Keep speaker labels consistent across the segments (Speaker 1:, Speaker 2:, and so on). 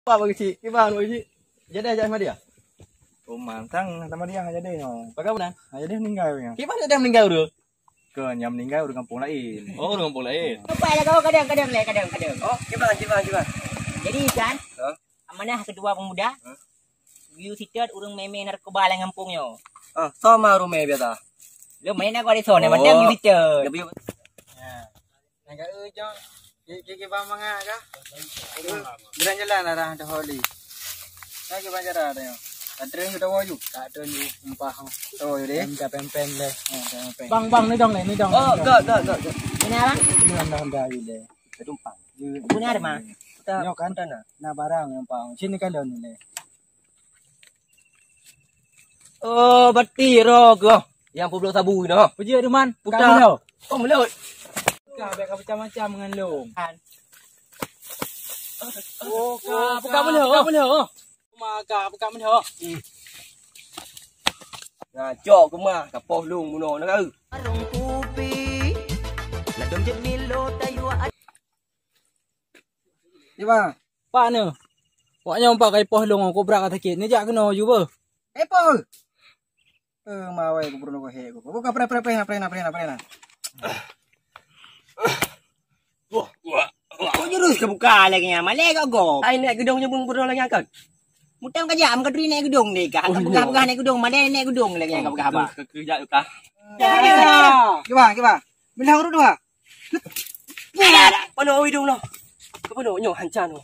Speaker 1: Apa bagi cik? Gimana bagi cik? Jadi aja sama dia?
Speaker 2: Mantang sama dia aja deh no.
Speaker 1: Bagaimana?
Speaker 2: Aja dia meninggal ya.
Speaker 1: Gimana dia meninggal dulu?
Speaker 2: Yang meninggal udah kampung lain.
Speaker 1: Oh, udah kampung lain.
Speaker 3: Lupa lah kau kadang-kadang.
Speaker 2: Oh, gimana?
Speaker 3: Jadi kan, amanah kedua pemuda, view sitet urung meme narkoba lang kampungnya.
Speaker 2: Sama rumah biasa.
Speaker 3: Lu main aku di sana, madang di sitet.
Speaker 2: Naga ujung. Gigi pamanga ka? Jalan-jalan arah ada holi. Lagi banyak ada ya. Ada yang sudah waju. Ada ni empah. Oh, jadi. Enggak pempen le.
Speaker 1: Bang, ni dong.
Speaker 2: Oh, enggak.
Speaker 3: Ini apa?
Speaker 2: Ini dah le. Tumpang.
Speaker 3: Punya ada mah.
Speaker 2: Yo kan na barang yang pang. Sini kan ni le.
Speaker 1: Oh, berarti rogo. Yang puluh sabu ni. Puji Ruman. Putar. Oh, melut.
Speaker 2: Kau biar macam-macam dengan long.
Speaker 1: Oh, buka belah. Maka buka belah. Nah, cok ke mah kapoh lung muno nak au.
Speaker 3: Arung kupi. Ladong jenilo tayo.
Speaker 2: Iba.
Speaker 1: Pak ni. Pokoknya umpak kai poh lung ko brak sakit. Ni jak kena ju ba.
Speaker 2: Epo. Mawai ko bruno ko he ko. Buka pre.
Speaker 3: Kau jurus ke buka lagi nya. Malai kau go. Ai naik gedung nyebung berdua lagi angkat. Mutang kajam ka dri naik gedung ni ka. Angkat buka naik gedung, malai naik gedung lagi angkat buka apa.
Speaker 1: Kerja tu kah?
Speaker 2: Kiba. Bila urut dua.
Speaker 1: Pano hidung no. Kapano nyo hancan no.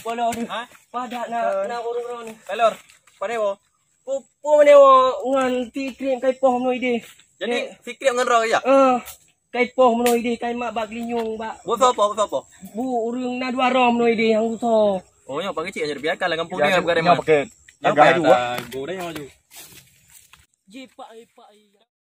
Speaker 1: Pano ni. Pada na urung ni.
Speaker 2: Pelor. Padewo.
Speaker 1: Pupu menewa ngan ti krim kai poh no ide.
Speaker 2: Jadi fikir ngan ro ya.
Speaker 1: Kai poh no ide kai mak bak linyung bak.
Speaker 2: Bu apa?
Speaker 1: Bu urung na dua rom no ide hang so.
Speaker 2: Oh, yang pakai cik aja biarkan lah kampung dia bukan remah.
Speaker 1: Yang pakai. Yang pakai dua. Go dah yang maju. Jipak.